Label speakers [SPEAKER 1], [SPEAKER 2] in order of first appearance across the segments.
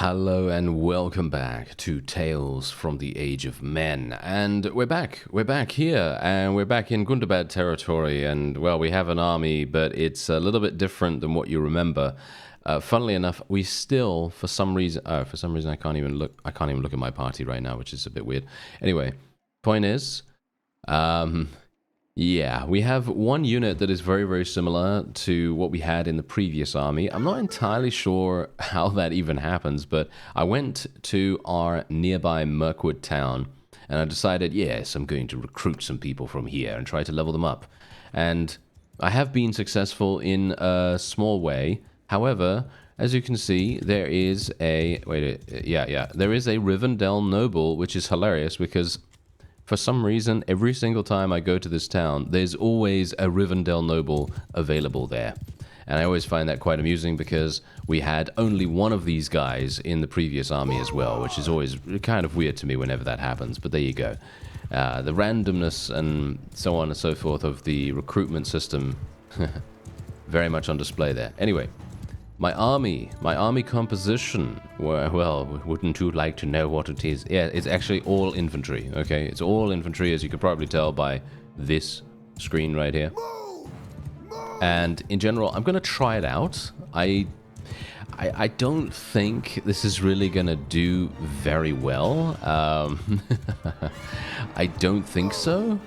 [SPEAKER 1] Hello and welcome back to Tales from the Age of Men. And we're back here, and we're back in Gundabad territory, and well, we have an army, but it's a little bit different than what you remember. Funnily enough, we still, for some reason I can't even look at my party right now, which is a bit weird. Anyway, point is, yeah, we have one unit that is very, very similar to what we had in the previous army. I'm not entirely sure how that even happens, but I went to our nearby Mirkwood town, and I decided, yes, I'm going to recruit some people from here and try to level them up. And I have been successful in a small way. However, as you can see, there is a... there is a Rivendell noble, which is hilarious because... for some reason, every single time I go to this town, there's always a Rivendell noble available there. And I always find that quite amusing because we had only one of these guys in the previous army as well, which is always kind of weird to me whenever that happens, but there you go. The randomness and so on and so forth of the recruitment system, very much on display there. Anyway, my army composition, well, wouldn't you like to know what it is? Yeah, it's actually all infantry, okay? It's all infantry, as you can probably tell by this screen right here. And in general, I'm going to try it out. I don't think this is really going to do very well. I don't think so.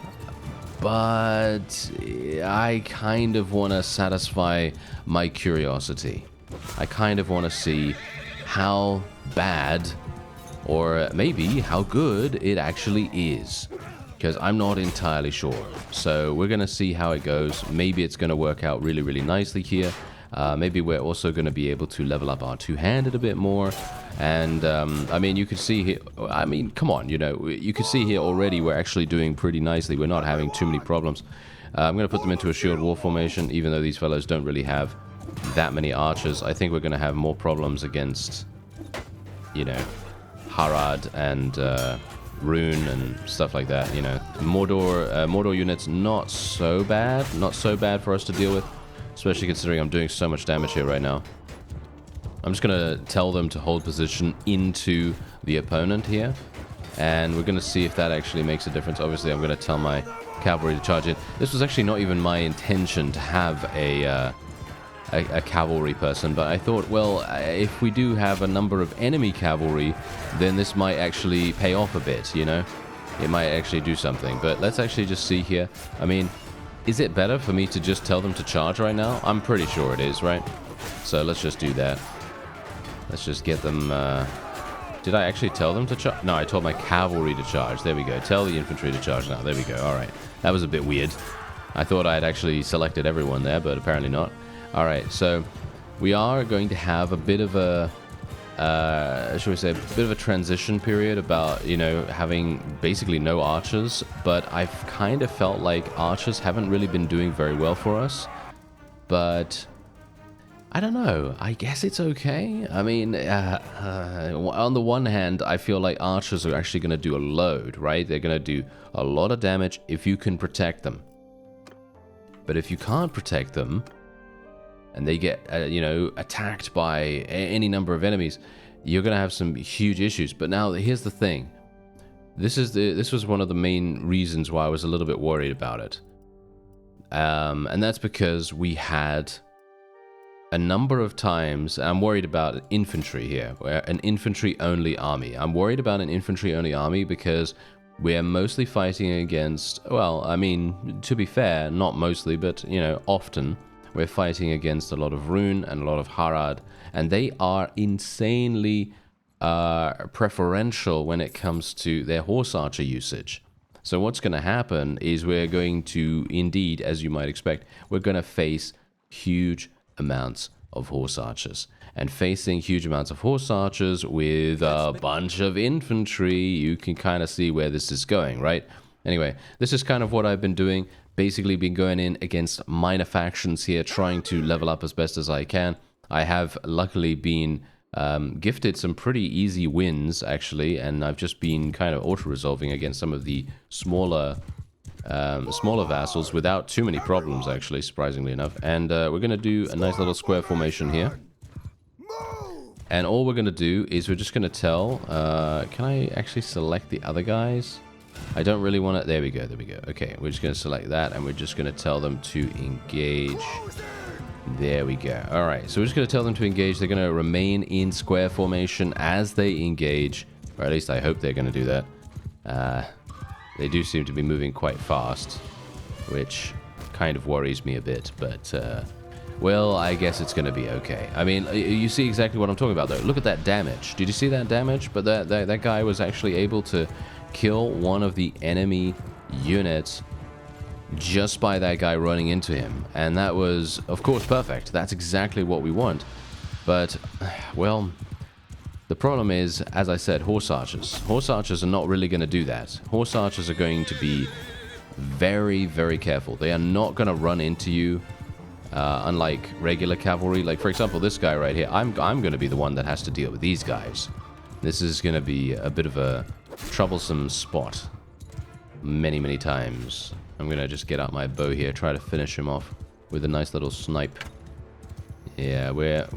[SPEAKER 1] But I kind of want to satisfy my curiosity. I kind of want to see how bad, or maybe how good it actually is. Because I'm not entirely sure. So we're going to see how it goes. Maybe it's going to work out really, really nicely here. Maybe we're also going to be able to level up our two-handed a bit more. And, I mean, you could see here... I mean, come on, you know. You could see here already we're actually doing pretty nicely. We're not having too many problems. I'm going to put them into a shield wall formation, even though these fellows don't really have that many archers. I think we're going to have more problems against, you know, Harad and Rune and stuff like that, you know. Mordor units, not so bad. Not so bad for us to deal with, especially considering I'm doing so much damage here right now. I'm just going to tell them to hold position into the opponent here, and we're going to see if that actually makes a difference. Obviously, I'm going to tell my cavalry to charge in. This was actually not even my intention to have a cavalry person, but I thought, well, if we do have a number of enemy cavalry, then this might actually pay off a bit, you know? It might actually do something, but let's actually just see here. I mean, is it better for me to just tell them to charge right now? I'm pretty sure it is, right? So let's just do that. Let's just get them... Did I actually tell them to charge? No, I told my cavalry to charge. There we go. Tell the infantry to charge now. There we go. Alright. That was a bit weird. I thought I had actually selected everyone there, but apparently not. Alright, so we are going to have a bit of a... shall we say, a bit of a transition period about, you know, having basically no archers, but I've kind of felt like archers haven't really been doing very well for us. But... I don't know. I guess it's okay. I mean, on the one hand, I feel like archers are actually going to do a load, right? They're going to do a lot of damage if you can protect them. But if you can't protect them, and they get, you know, attacked by any number of enemies, you're going to have some huge issues. But now, here's the thing. This was one of the main reasons why I was a little bit worried about it. And that's because we had... a number of times, I'm worried about infantry here, an infantry-only army. I'm worried about an infantry-only army because we're mostly fighting against, well, I mean, to be fair, not mostly, but, you know, often, we're fighting against a lot of Rune and a lot of Harad, and they are insanely preferential when it comes to their horse archer usage. So what's going to happen is we're going to, indeed, as you might expect, we're going to face huge amounts of horse archers, and facing huge amounts of horse archers with a bunch of infantry, you can kind of see where this is going, right? Anyway, this is kind of what I've been doing. Basically been going in against minor factions here, trying to level up as best as I can. I have luckily been gifted some pretty easy wins, actually, and I've just been kind of auto-resolving against some of the smaller vassals without too many problems, actually, surprisingly enough. And we're going to do a nice little square formation here. And all we're going to do is we're just going to tell... can I actually select the other guys? I don't really want to... There we go, there we go. Okay, we're just going to select that, and we're just going to tell them to engage. There we go. All right, so we're just going to tell them to engage. They're going to remain in square formation as they engage. Or at least I hope they're going to do that. They do seem to be moving quite fast, which kind of worries me a bit, but... well, I guess it's going to be okay. I mean, you see exactly what I'm talking about, though. Look at that damage. Did you see that damage? But that guy was actually able to kill one of the enemy units just by that guy running into him. And that was, of course, perfect. That's exactly what we want. But, well, the problem is, as I said, horse archers. Horse archers are not really going to do that. Horse archers are going to be very, very careful. They are not going to run into you. Unlike regular cavalry, like for example this guy right here, I'm going to be the one that has to deal with these guys. This is going to be a bit of a troublesome spot many times. I'm going to just get out my bow here, try to finish him off with a nice little snipe. Yeah, we have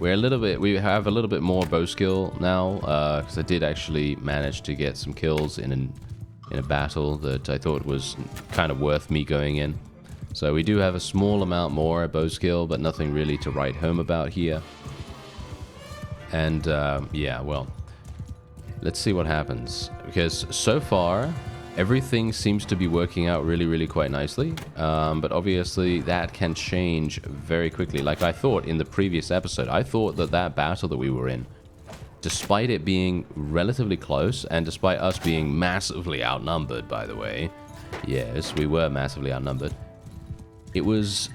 [SPEAKER 1] a little bit more bow skill now, because I did actually manage to get some kills in a battle that I thought was kind of worth me going in. So we do have a small amount more bow skill, but nothing really to write home about here. And yeah, well, let's see what happens. Because so far, everything seems to be working out really quite nicely. But obviously, that can change very quickly. Like I thought in the previous episode, I thought that battle that we were in, despite it being relatively close, and despite us being massively outnumbered, by the way, yes, we were massively outnumbered, it was,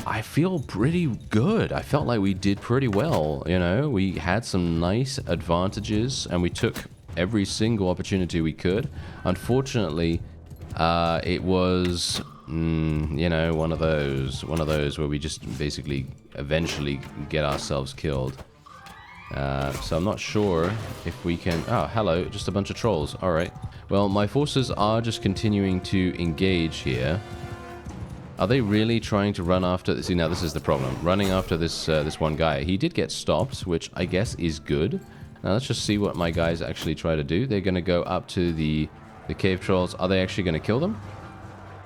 [SPEAKER 1] I feel pretty good. I felt like we did pretty well, you know. We had some nice advantages, and we took every single opportunity we could. Unfortunately, it was, you know, one of those where we just basically eventually get ourselves killed. So I'm not sure if we can... Oh, hello, just a bunch of trolls. All right. Well, my forces are just continuing to engage here. Are they really trying to run after... See, now this is the problem. Running after this this one guy. He did get stopped, which I guess is good. Now let's just see what my guys actually try to do. They're going to go up to the cave trolls. Are they actually going to kill them?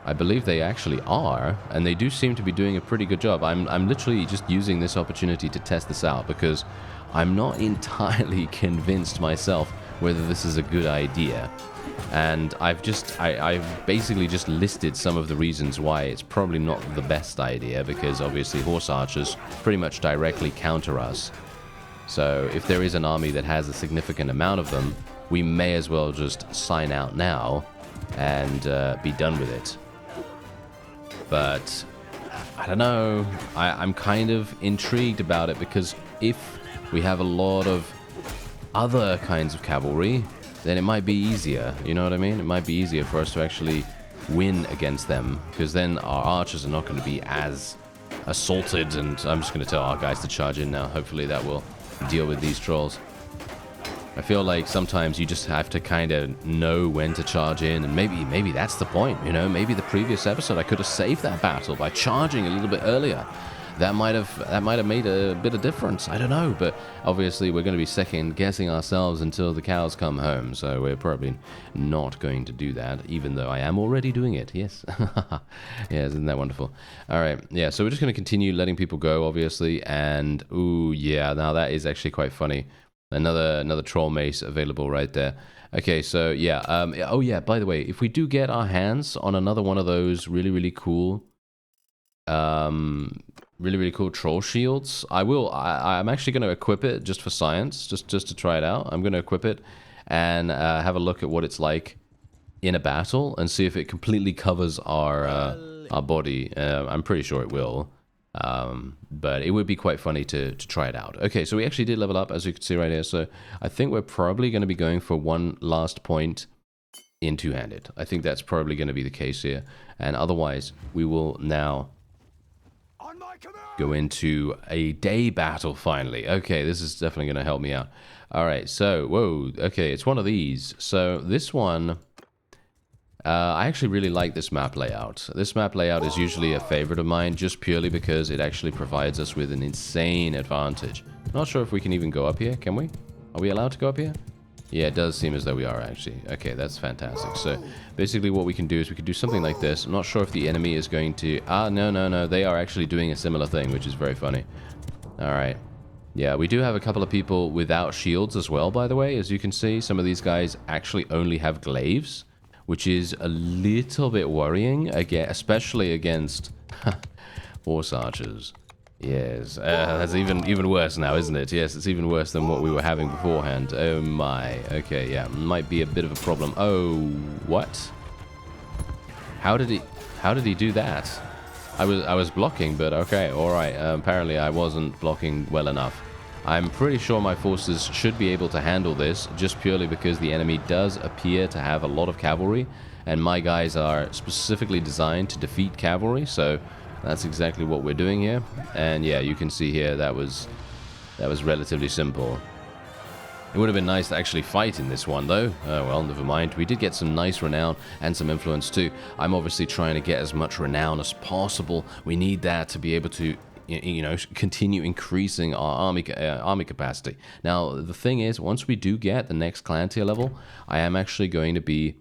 [SPEAKER 1] I believe they actually are, and they do seem to be doing a pretty good job. I'm literally just using this opportunity to test this out, because I'm not entirely convinced myself whether this is a good idea. And I've basically just listed some of the reasons why it's probably not the best idea, because obviously horse archers pretty much directly counter us. So if there is an army that has a significant amount of them, we may as well just sign out now and be done with it. But I don't know, I'm kind of intrigued about it, because if we have a lot of other kinds of cavalry, then it might be easier, you know what I mean? It might be easier for us to actually win against them, because then our archers are not going to be as assaulted, and I'm just going to tell our guys to charge in now. Hopefully that will deal with these trolls. I feel like sometimes you just have to kind of know when to charge in, and maybe that's the point, you know? Maybe the previous episode I could have saved that battle by charging a little bit earlier. That might have made a bit of difference. I don't know, but obviously we're going to be second guessing ourselves until the cows come home, so we're probably not going to do that, even though I am already doing it. Yes. Yeah, isn't that wonderful? All right. Yeah, so we're just going to continue letting people go, obviously, and ooh, yeah, now that is actually quite funny. Another troll mace available right there. Okay, so yeah. Oh yeah, by the way, if we do get our hands on another one of those really cool troll shields, I'm actually going to equip it just for science, just to try it out. I'm going to equip it and have a look at what it's like in a battle and see if it completely covers our body. I'm pretty sure it will, but it would be quite funny to try it out. Okay, so we actually did level up, as you can see right here. So I think we're probably going to be going for one last point in two-handed. I think that's probably going to be the case here, and otherwise we will now go into a day battle finally. Okay, this is definitely going to help me out. All right, so, whoa, okay, it's one of these. So this one, I actually really like this map layout. This map layout is usually a favorite of mine just purely because it actually provides us with an insane advantage. Not sure if we can even go up here, can we? Are we allowed to go up here? Yeah, it does seem as though we are actually. Okay, that's fantastic. So basically what we can do is we could do something like this. I'm not sure if the enemy is going to... no. They are actually doing a similar thing, which is very funny. Alright. Yeah, we do have a couple of people without shields as well, by the way. As you can see, some of these guys actually only have glaives, which is a little bit worrying, again, especially against horse archers. Yes, that's even worse now, isn't it? Yes, it's even worse than what we were having beforehand. Oh my. Okay, yeah, might be a bit of a problem. Oh, what? How did he do that? I was blocking, but okay, all right. Apparently, I wasn't blocking well enough. I'm pretty sure my forces should be able to handle this, just purely because the enemy does appear to have a lot of cavalry, and my guys are specifically designed to defeat cavalry, so that's exactly what we're doing here. And yeah, you can see here that was relatively simple. It would have been nice to actually fight in this one, though. Oh, well, never mind. We did get some nice renown and some influence, too. I'm obviously trying to get as much renown as possible. We need that to be able to, you know, continue increasing our army capacity. Now, the thing is, once we do get the next clan tier level, I am actually going to be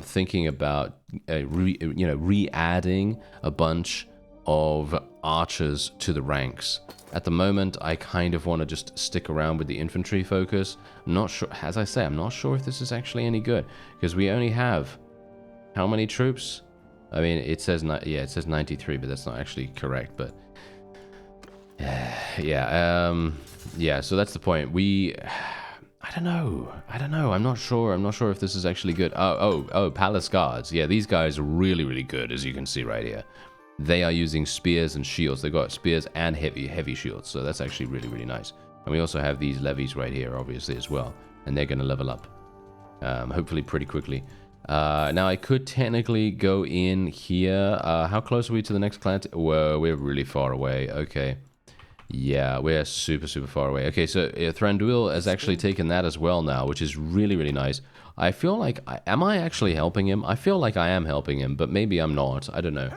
[SPEAKER 1] thinking about, re-adding a bunch of archers to the ranks. At the moment, I kind of want to just stick around with the infantry focus. I'm not sure, as I say, I'm not sure if this is actually any good, because we only have how many troops? I mean, it says it says 93, but that's not actually correct. But yeah. So that's the point. I don't know. I'm not sure. I'm not sure if this is actually good. Oh, Palace Guards. Yeah, these guys are really, really good, as you can see right here. They are using spears and shields. They've got spears and heavy shields, so that's actually really, really nice. And we also have these levies right here, obviously, as well. And they're going to level up, hopefully pretty quickly. Now, I could technically go in here. How close are we to the next clan? Whoa, we're really far away. Okay. Yeah, we're super, super far away. Okay, so Thranduil has actually taken that as well now, which is really, really nice. I feel like... am I actually helping him? I feel like I am helping him, but maybe I'm not. I don't know.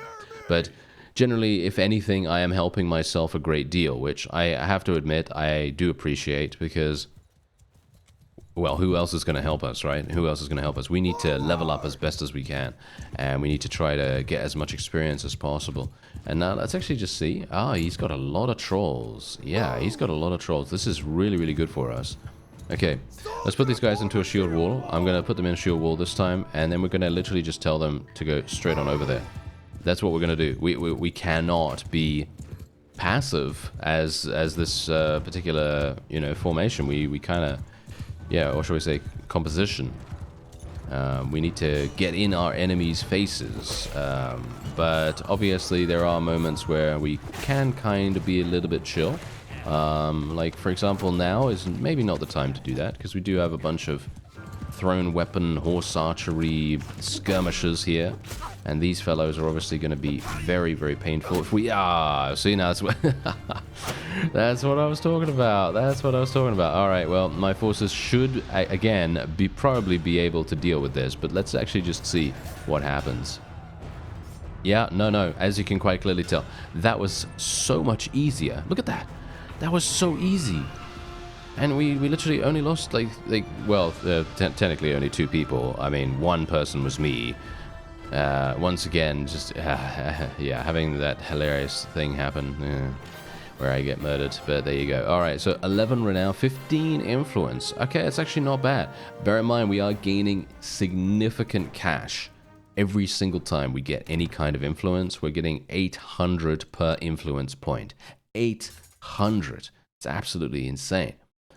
[SPEAKER 1] But generally, if anything, I am helping myself a great deal, which I have to admit I do appreciate because, well, who else is going to help us, right? Who else is going to help us? We need to level up as best as we can, and we need to try to get as much experience as possible. And now let's actually just see. He's got a lot of trolls. Yeah, he's got a lot of trolls. This is really, really good for us. Okay, let's put these guys into a shield wall. I'm going to put them in a shield wall this time, and then we're going to literally just tell them to go straight on over there. That's what we're going to do. We cannot be passive as this particular, formation. We kind of, or shall we say, composition. We need to get in our enemies' faces. But obviously there are moments where we can kind of be a little bit chill. Like, for example, now is maybe not the time to do that, because we do have a bunch of thrown weapon, horse archery skirmishers here. And these fellows are obviously going to be very, very painful. If we... see, now that's what... that's what I was talking about. That's what I was talking about. All right, well, my forces should, again, probably be able to deal with this. But let's actually just see what happens. Yeah, no. As you can quite clearly tell, that was so much easier. Look at that. That was so easy. And we literally only lost, technically only 2 people. I mean, one person was me. Once again, just, having that hilarious thing happen where I get murdered. But there you go. All right, so 11 renown, 15 influence. Okay, it's actually not bad. Bear in mind, we are gaining significant cash every single time we get any kind of influence. We're getting 800 per influence point. 800. It's absolutely insane.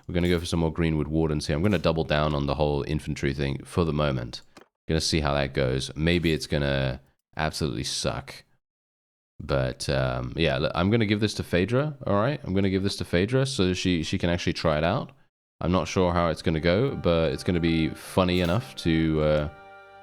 [SPEAKER 1] We're going to go for some more Greenwood Wardens here. I'm going to double down on the whole infantry thing for the moment. Going to see how that goes. Maybe it's going to absolutely suck. But, yeah, I'm going to give this to Phaedra, all right? I'm going to give this to Phaedra so she can actually try it out. I'm not sure how it's going to go, but it's going to be funny enough to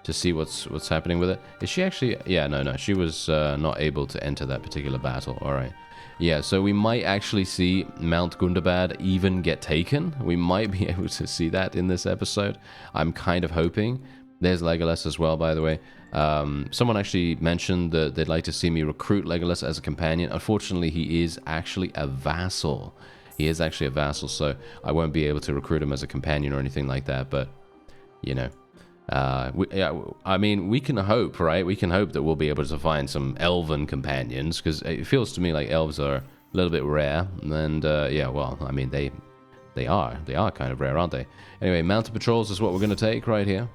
[SPEAKER 1] see what's happening with it. Is she actually... Yeah, no. She was not able to enter that particular battle. All right. Yeah, so we might actually see Mount Gundabad even get taken. We might be able to see that in this episode. I'm kind of hoping. There's Legolas as well, by the way. Someone actually mentioned that they'd like to see me recruit Legolas as a companion. Unfortunately, he is actually a vassal. He is actually a vassal, so I won't be able to recruit him as a companion or anything like that, but, you know. I mean, we can hope, right? We can hope that we'll be able to find some elven companions, because it feels to me like elves are a little bit rare, and, yeah, well, I mean, they are kind of rare, aren't they? Anyway, mounted patrols is what we're going to take right here.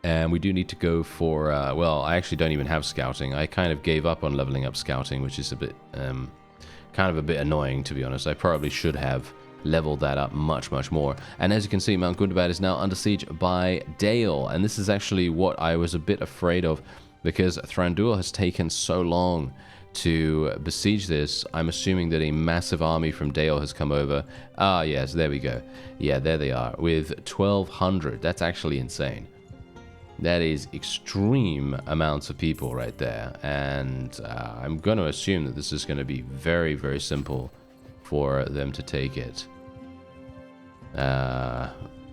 [SPEAKER 1] And we do need to go for, well, I actually don't even have scouting. I kind of gave up on leveling up scouting, which is a bit, kind of a bit annoying, to be honest. I probably should have leveled that up much, much more. And as you can see, Mount Gundabad is now under siege by Dale. And this is actually what I was a bit afraid of, because Thranduil has taken so long to besiege this. I'm assuming that a massive army from Dale has come over. Ah, yes, there we go. Yeah, there they are, with 1,200. That's actually insane. That is extreme amounts of people right there, and I'm going to assume that this is going to be very, very simple for them to take it.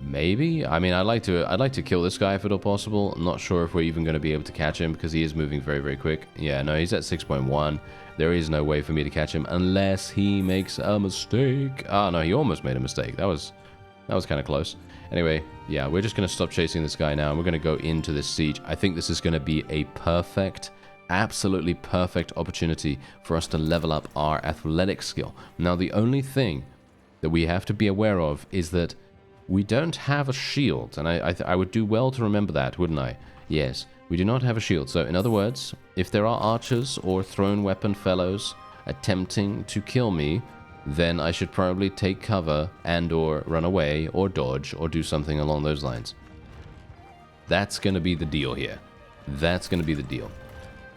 [SPEAKER 1] Maybe. I mean, I'd like to kill this guy if at all possible. I'm not sure if we're even going to be able to catch him because he is moving very, very quick. Yeah, no, he's at 6.1. There is no way for me to catch him unless he makes a mistake. Oh no, he almost made a mistake. That was kind of close. Anyway, yeah, we're just going to stop chasing this guy now, and we're going to go into this siege. I think this is going to be a perfect, absolutely perfect opportunity for us to level up our athletic skill. Now, the only thing that we have to be aware of is that we don't have a shield, and I would do well to remember that, wouldn't I? Yes, we do not have a shield. So, in other words, if there are archers or thrown weapon fellows attempting to kill me, then I should probably take cover and or run away or dodge or do something along those lines. That's going to be the deal here. That's going to be the deal.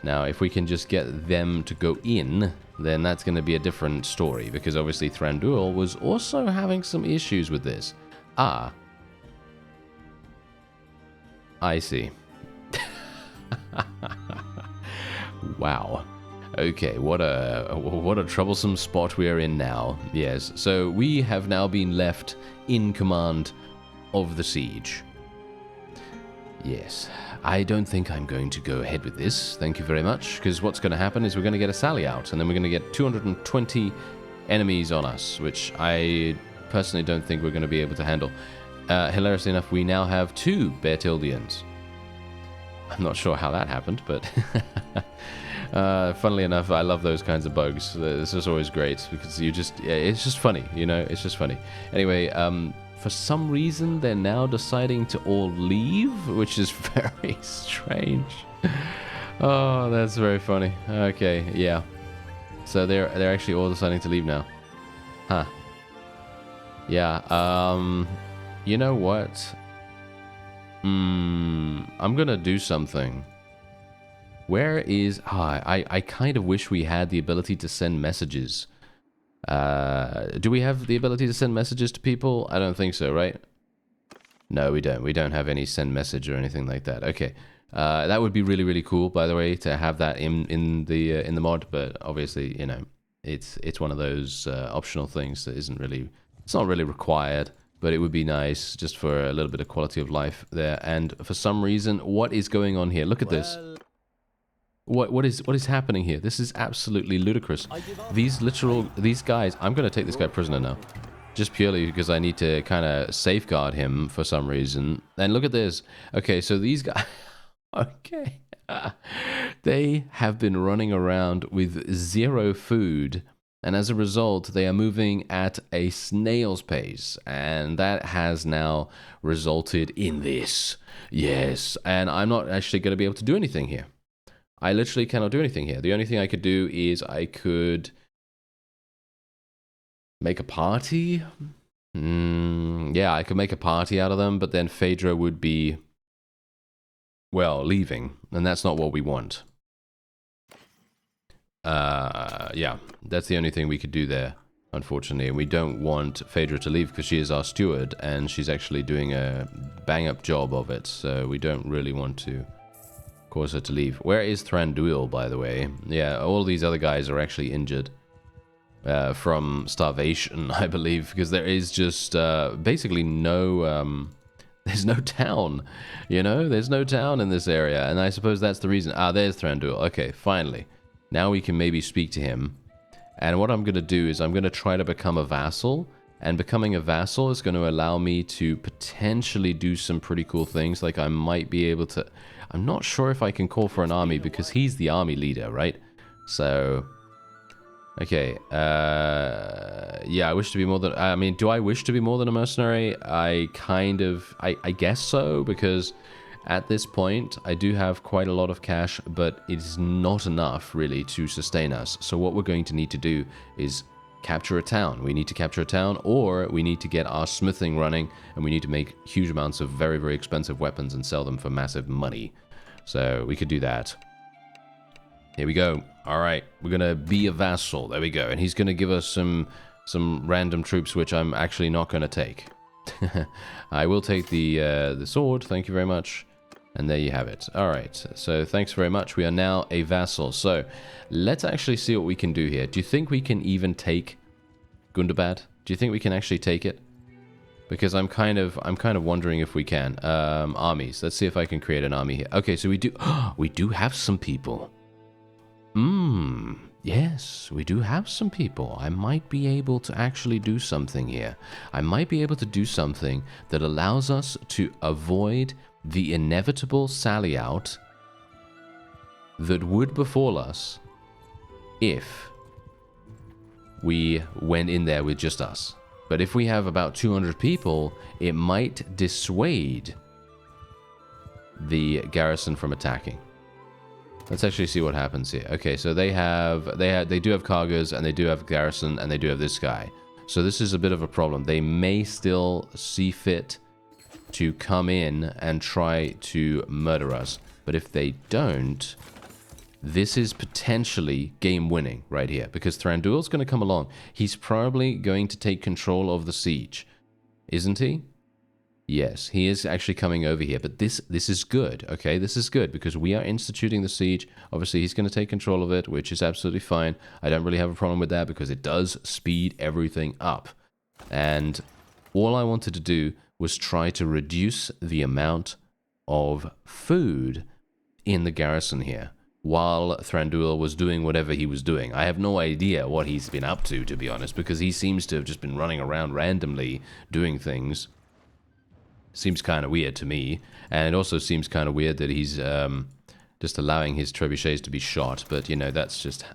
[SPEAKER 1] Now, if we can just get them to go in, then that's going to be a different story, because obviously Thranduil was also having some issues with this. Ah. I see. Wow. Okay, what a troublesome spot we are in now. Yes, so we have now been left in command of the siege. Yes, I don't think I'm going to go ahead with this. Thank you very much, because what's going to happen is we're going to get a sally out, and then we're going to get 220 enemies on us, which I personally don't think we're going to be able to handle. Hilariously enough, we now have 2 Beartildians. I'm not sure how that happened, but... funnily enough, I love those kinds of bugs. This is always great because you just, yeah, it's just funny, you know, it's just funny. Anyway, for some reason, they're now deciding to all leave, which is very strange. Oh, that's very funny. Okay, yeah. So they're actually all deciding to leave now. Huh. Yeah, you know what? I'm gonna do something. Where is... I kind of wish we had the ability to send messages. Do we have the ability to send messages to people? I don't think so, right? No, we don't. We don't have any send message or anything like that. Okay. That would be really, really cool, by the way, to have that in the mod, but obviously, you know, it's one of those optional things that isn't really... It's not really required, but it would be nice just for a little bit of quality of life there. And for some reason, what is going on here? Look at this. What is happening here? This is absolutely ludicrous. These guys, I'm going to take this guy prisoner now. Just purely because I need to kind of safeguard him for some reason. And look at this. Okay, so these guys... Okay. They have been running around with 0 food. And as a result, they are moving at a snail's pace. And that has now resulted in this. Yes. And I'm not actually going to be able to do anything here. I literally cannot do anything here. The only thing I could do is I could make a party. Yeah, I could make a party out of them, but then Phaedra would be, well, leaving, and that's not what we want. Yeah, that's the only thing we could do there, unfortunately. And we don't want Phaedra to leave because she is our steward, and she's actually doing a bang-up job of it, so we don't really want to cause her to leave. Where is Thranduil, by the way? Yeah, all these other guys are actually injured from starvation, I believe, because there is just basically no There's no town, you know? There's no town in this area, and I suppose that's the reason. Ah, there's Thranduil. Okay, finally. Now we can maybe speak to him. And what I'm going to do is I'm going to try to become a vassal, and becoming a vassal is going to allow me to potentially do some pretty cool things, like I might be able to... I'm not sure if I can call for an army, because he's the army leader, right? So... Okay, yeah, I wish to be more than... I mean, do I wish to be more than a mercenary? I kind of... I guess so, because at this point, I do have quite a lot of cash, but it is not enough, really, to sustain us. So what we're going to need to do is capture a town. We need to capture a town, or we need to get our smithing running, and we need to make huge amounts of very, very expensive weapons and sell them for massive money. So we could do that. Here we go. All right, we're gonna be a vassal. There we go. And he's gonna give us some random troops, which I'm actually not gonna take. I will take the sword. Thank you very much. And there you have it. All right. So thanks very much. We are now a vassal. So let's actually see what we can do here. Do you think we can even take Gundabad? Do you think we can actually take it? Because I'm kind of wondering if we can. Armies. Let's see if I can create an army here. Okay, so we do have some people. Yes, we do have some people. I might be able to actually do something here. I might be able to do something that allows us to avoid the inevitable sally out that would befall us if we went in there with just us. But if we have about 200 people, it might dissuade the garrison from attacking. Let's actually see what happens here. Okay, so they do have cargoes, and they do have garrison, and they do have this guy. So this is a bit of a problem. They may still see fit to come in and try to murder us. But if they don't, this is potentially game winning right here, because Thranduil's going to come along. He's probably going to take control of the siege, isn't he? Yes, he is actually coming over here, but this is good, okay? This is good, because we are instituting the siege. Obviously, he's going to take control of it, which is absolutely fine. I don't really have a problem with that, because it does speed everything up. And all I wanted to do was try to reduce the amount of food in the garrison here, while Thranduil was doing whatever he was doing. I have no idea what he's been up to be honest, because he seems to have just been running around randomly doing things. Seems kind of weird to me, and it also seems kind of weird that he's just allowing his trebuchets to be shot, but, you know, that's just...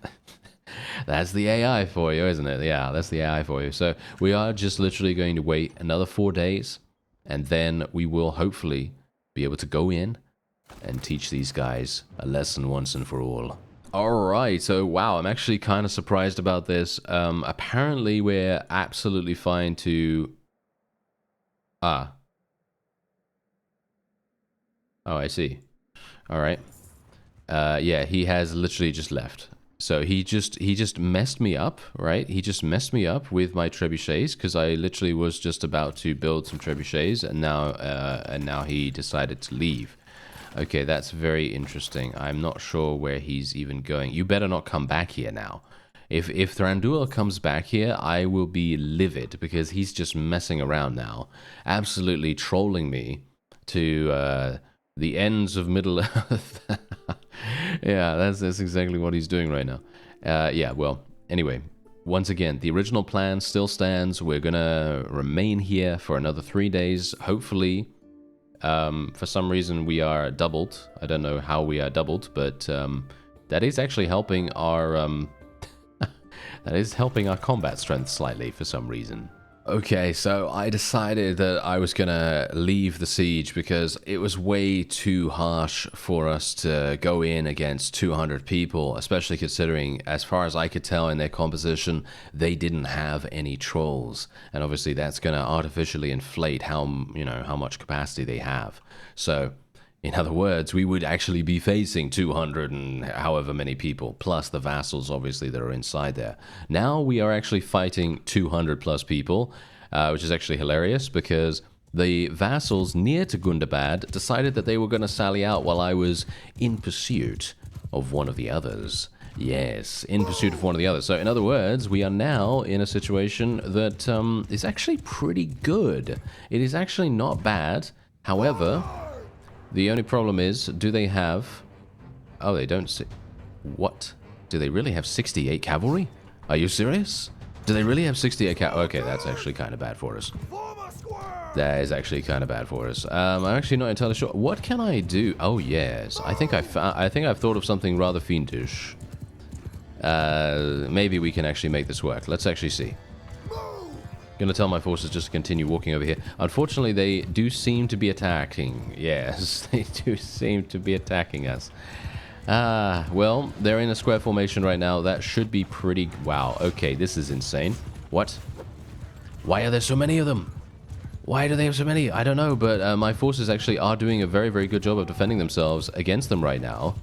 [SPEAKER 1] that's the AI for you, isn't it? Yeah, that's the AI for you. So we are just literally going to wait another 4 days, and then we will hopefully be able to go in and teach these guys a lesson once and for all. Alright, so wow, I'm actually kind of surprised about this. Apparently we're absolutely fine to... Oh, I see. All right. Yeah, he has literally just left. So he just messed me up, right? He just messed me up with my trebuchets, because I literally was just about to build some trebuchets, and now he decided to leave. Okay, that's very interesting. I'm not sure where he's even going. You better not come back here now. If Thranduil comes back here, I will be livid, because he's just messing around now, absolutely trolling me to the ends of Middle Earth. Yeah, that's exactly what he's doing right now. Yeah, well, anyway, once again, the original plan still stands. We're gonna remain here for another 3 days. Hopefully, for some reason we are doubled. I don't know how we are doubled, but that is actually helping our that is helping our combat strength slightly for some reason. Okay, so I decided that I was gonna leave the siege because it was way too harsh for us to go in against 200 people, especially considering, as far as I could tell in their composition, they didn't have any trolls. And obviously that's gonna artificially inflate how much capacity they have. So, in other words, we would actually be facing 200 and however many people, plus the vassals, obviously, that are inside there. Now we are actually fighting 200 plus people, which is actually hilarious, because the vassals near to Gundabad decided that they were going to sally out while I was in pursuit of one of the others. Yes, in pursuit of one of the others. So, in other words, we are now in a situation that is actually pretty good. It is actually not bad However, the only problem is, do they have... Oh, they don't see... What? Do they really have 68 cavalry? Are you serious? Do they really have 68 cavalry? Okay, that's actually kind of bad for us. That is actually kind of bad for us. I'm actually not entirely sure. What can I do? Oh, yes. I think I've thought of something rather fiendish. Maybe we can actually make this work. Let's actually see. Gonna tell my forces just to continue walking over here. Unfortunately, they do seem to be attacking. Yes, they do seem to be attacking us. Well, they're in a square formation right now. That should be pretty... Wow, okay, this is insane. What? Why are there so many of them? Why do they have so many? I don't know, but my forces actually are doing a very, very good job of defending themselves against them right now.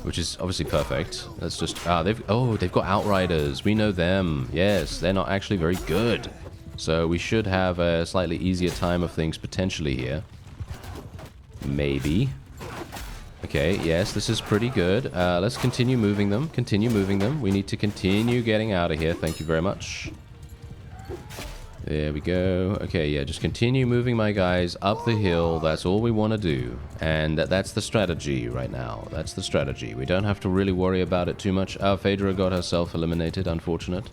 [SPEAKER 1] Which is obviously perfect. Let's just... they've got Outriders. We know them. Yes, they're not actually very good. So we should have a slightly easier time of things potentially here. Maybe. Okay, yes, this is pretty good. Let's continue moving them. Continue moving them. We need to continue getting out of here. Thank you very much. There we go. Okay, yeah, just continue moving my guys up the hill. That's all we want to do. And that's the strategy right now. That's the strategy. We don't have to really worry about it too much. Phaedra got herself eliminated. Unfortunate.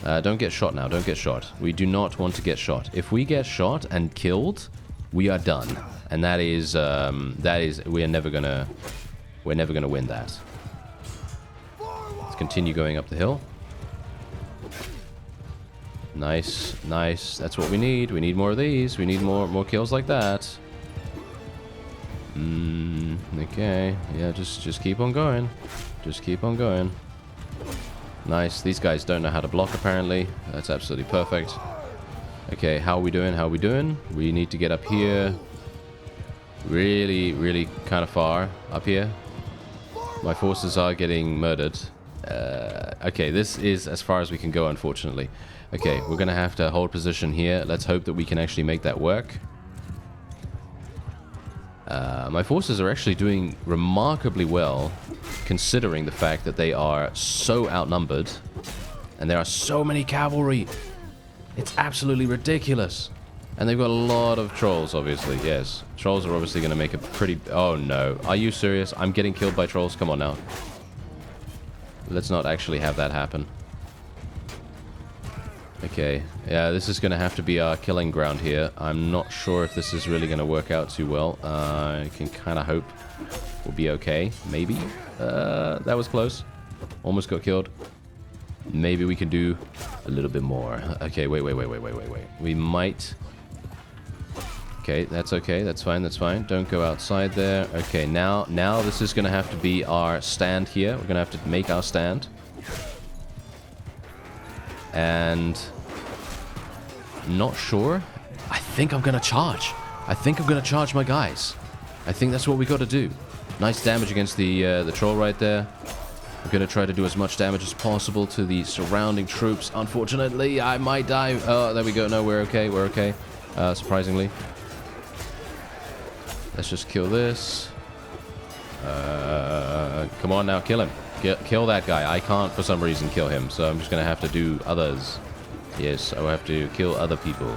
[SPEAKER 1] Don't get shot now. Don't get shot. We do not want to get shot. If we get shot and killed, we are done. And that is we're never gonna win that. Let's continue going up the hill. Nice, nice. That's what we need. We need more of these. We need more kills like that. Okay. Yeah, just keep on going. Just keep on going. Nice. These guys don't know how to block, apparently. That's absolutely perfect. Okay, how are we doing? How are we doing? We need to get up here. Really, really kind of far up here. My forces are getting murdered. Okay, this is as far as we can go, unfortunately. Okay, we're going to have to hold position here. Let's hope that we can actually make that work. My forces are actually doing remarkably well, considering the fact that they are so outnumbered. And there are so many cavalry. It's absolutely ridiculous. And they've got a lot of trolls, obviously. Yes, trolls are obviously going to make a pretty... Oh, no. Are you serious? I'm getting killed by trolls? Come on now. Let's not actually have that happen. Okay, yeah, this is going to have to be our killing ground here. I'm not sure if this is really going to work out too well. I can kind of hope we'll be okay. Maybe. That was close. Almost got killed. Maybe we can do a little bit more. Okay, wait. We might... Okay, that's okay. That's fine, that's fine. Don't go outside there. Okay, now this is going to have to be our stand here. We're going to have to make our stand. And... Not sure. I think I'm going to charge. I think I'm going to charge my guys. I think that's what we got to do. Nice damage against the troll right there. I'm going to try to do as much damage as possible to the surrounding troops. Unfortunately, I might die. Oh, there we go. No, we're okay. We're okay. Surprisingly. Let's just kill this. Come on now, kill him. Kill that guy. I can't, for some reason, kill him. So I'm just going to have to do others. Yes, I will have to kill other people.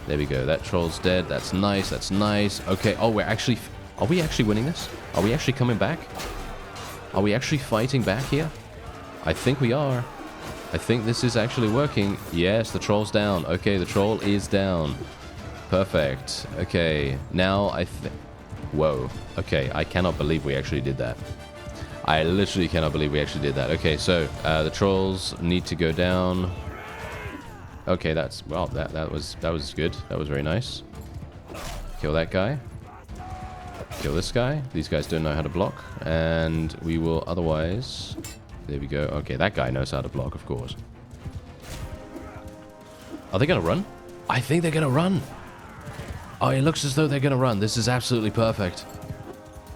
[SPEAKER 1] There we go. That troll's dead. That's nice. That's nice. Okay. Oh, we're actually... Are we actually winning this? Are we actually coming back? Are we actually fighting back here? I think we are. I think this is actually working. Yes, the troll's down. Okay, the troll is down. Perfect. Okay, now I think... Whoa. Okay, I cannot believe we actually did that. I literally cannot believe we actually did that. Okay, so the trolls need to go down. Okay, that's... Well, that was good. That was very nice. Kill that guy. Kill this guy. These guys don't know how to block. And we will otherwise... There we go. Okay, that guy knows how to block, of course. Are they going to run? I think they're going to run. Oh, it looks as though they're going to run. This is absolutely perfect.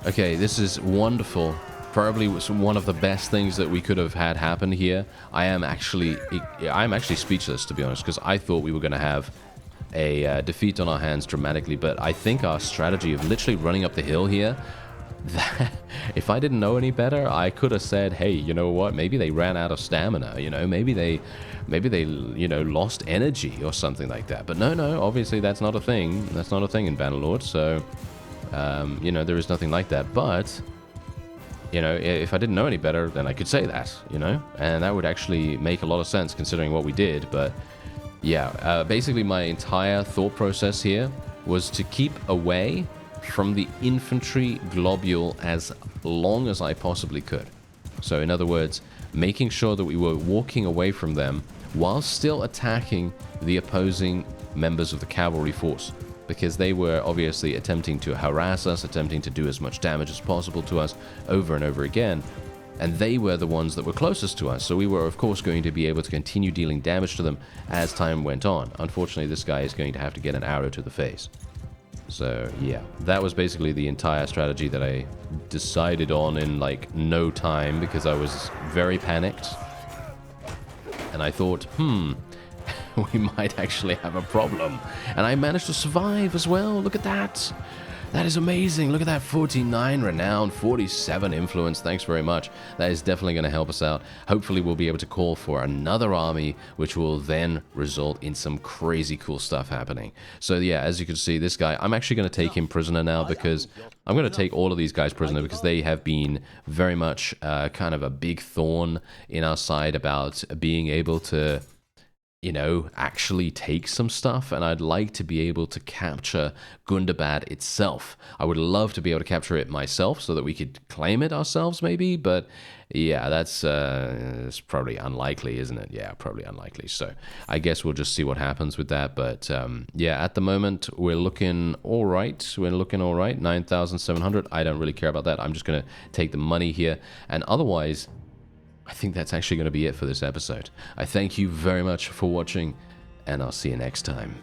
[SPEAKER 1] Okay, this is wonderful. Probably one of the best things that we could have had happen here. I'm actually speechless, to be honest, because I thought we were going to have a defeat on our hands dramatically, but I think our strategy of literally running up the hill here, if I didn't know any better, I could have said, hey, you know what, maybe they ran out of stamina, you know, maybe they you know, lost energy or something like that. But no, obviously that's not a thing. That's not a thing in Bannerlord. So you know, there is nothing like that. But you know, if I didn't know any better, then I could say that, you know, and that would actually make a lot of sense considering what we did. But yeah, basically my entire thought process here was to keep away from the infantry globule as long as I possibly could. So in other words, making sure that we were walking away from them while still attacking the opposing members of the cavalry force, because they were obviously attempting to harass us, attempting to do as much damage as possible to us over and over again. And they were the ones that were closest to us, so we were of course going to be able to continue dealing damage to them as time went on. Unfortunately, this guy is going to have to get an arrow to the face. So yeah, that was basically the entire strategy that I decided on in like no time, because I was very panicked. And I thought, we might actually have a problem. And I managed to survive as well. Look at that. That is amazing. Look at that. 49 renown, 47 influence. Thanks very much. That is definitely going to help us out. Hopefully we'll be able to call for another army, which will then result in some crazy cool stuff happening. So yeah, as you can see, this guy, I'm actually going to take him prisoner now, because I'm going to take all of these guys prisoner, because they have been very much kind of a big thorn in our side about being able to, you know, actually take some stuff. And I'd like to be able to capture Gundabad itself. I would love to be able to capture it myself so that we could claim it ourselves maybe, but yeah, that's it's probably unlikely, isn't it? Yeah, probably unlikely. So I guess we'll just see what happens with that. But yeah, at the moment we're looking all right. We're looking all right. 9,700. I don't really care about that. I'm just going to take the money here, and otherwise I think that's actually going to be it for this episode. I thank you very much for watching, and I'll see you next time.